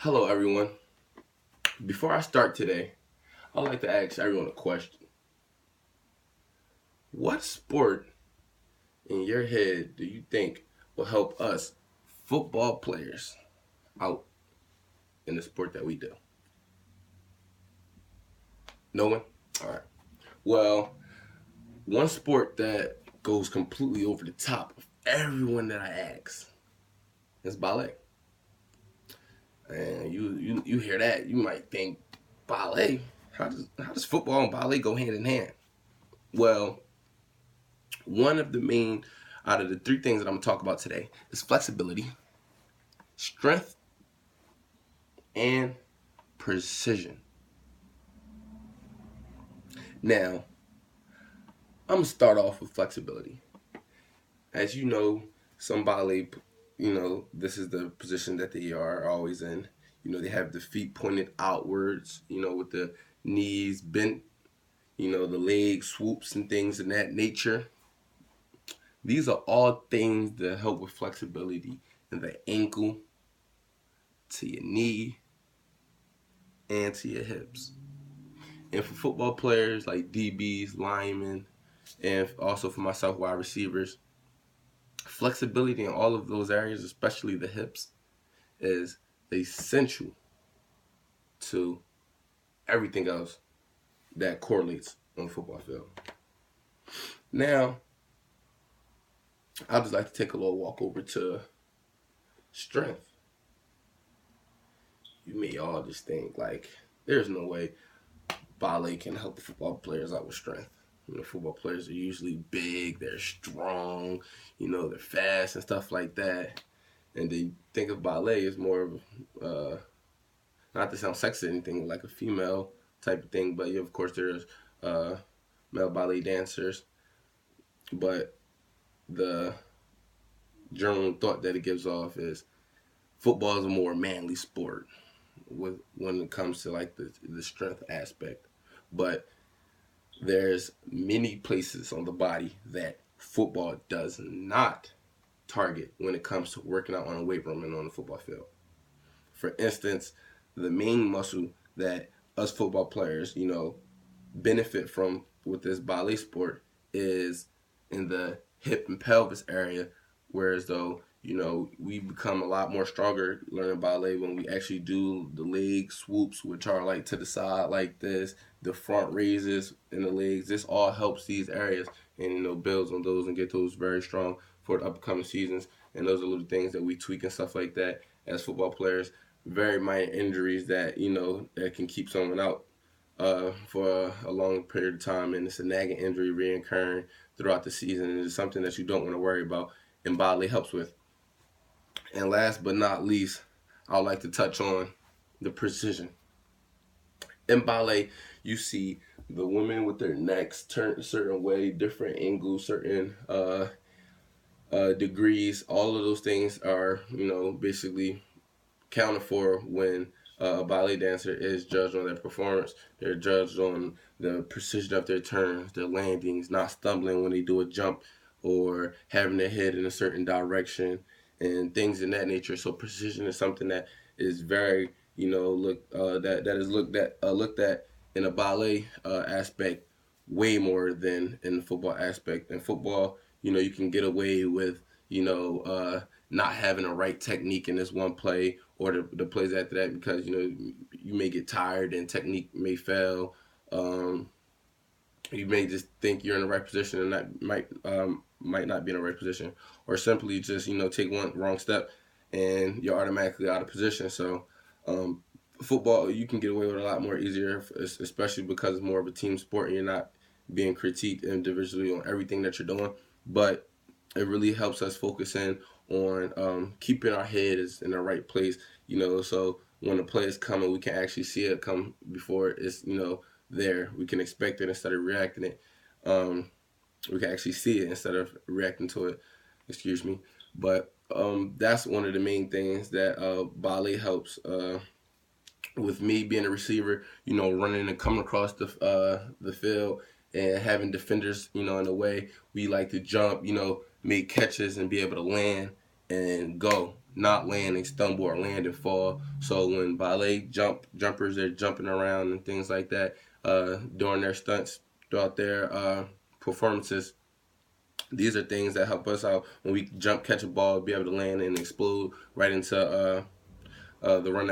Hello, everyone. Before I start today, I'd like to ask everyone a question. What sport in your head do you think will help us football players out in the sport that we do? No one? All right. Well, one sport that goes completely over the top of everyone that I ask is ballet. And you hear that, you might think ballet. How does football and ballet go hand in hand? Well, one of the main out of the three things that I'm gonna talk about today is flexibility, strength, and precision. Now, I'm gonna start off with flexibility. As you know, some ballet, this is the position that they are always in. They have the feet pointed outwards, with the knees bent, the leg swoops and things of that nature. These are all things that help with flexibility in the ankle, to your knee, and to your hips. And for football players like DBs, linemen, and also for myself, wide receivers, flexibility in all of those areas, especially the hips, is essential to everything else that correlates on the football field. Now, I'd just like to take a little walk over to strength. You may all just think, like, there's no way ballet can help the football players out with strength. Football players are usually big, they're strong, they're fast and stuff like that. And they think of ballet as more of, not to sound sexist or anything, like a female type of thing. But of course, there's male ballet dancers. But the general thought that it gives off is football is a more manly sport when it comes to like the strength aspect. But there's many places on the body that football does not target when it comes to working out on a weight room and on the football field. For instance, the main muscle that us football players, benefit from with this ballet sport is in the hip and pelvis area, whereas though, we become a lot more stronger learning ballet when we actually do the leg swoops, which are like to the side like this, the front raises in the legs. This all helps these areas and, builds on those and get those very strong for the upcoming seasons. And those are little things that we tweak and stuff like that as football players. Very minor injuries that, that can keep someone out for a long period of time, and it's a nagging injury reoccurring throughout the season, and it's something that you don't want to worry about, and ballet helps with. And last but not least, I would like to touch on the precision. In ballet, you see the women with their necks turned a certain way, different angles, certain degrees. All of those things are, basically counted for when a ballet dancer is judged on their performance. They're judged on the precision of their turns, their landings, not stumbling when they do a jump, or having their head in a certain direction, and things in that nature. So precision is something that is very, that is looked at in a ballet aspect way more than in the football aspect. In football, you can get away with, not having a right technique in this one play or the plays after that, because you may get tired and technique may fail. You may just think you're in the right position and that might not be in the right position, or simply just take one wrong step and you're automatically out of position. So football, you can get away with a lot more easier, especially because it's more of a team sport and you're not being critiqued individually on everything that you're doing. But it really helps us focus in on keeping our head is in the right place, so when the play is coming, we can actually see it come before it's, there. We can expect it instead of reacting it. We can actually see it instead of reacting to it. Excuse me. But that's one of the main things that ballet helps. With me being a receiver, running and coming across the field and having defenders, in the way, we like to jump, make catches and be able to land and go. not land and stumble or land and fall. So when ballet jumpers, they're jumping around and things like that during their stunts throughout their performances. These are things that help us out when we jump, catch a ball, be able to land and explode right into the run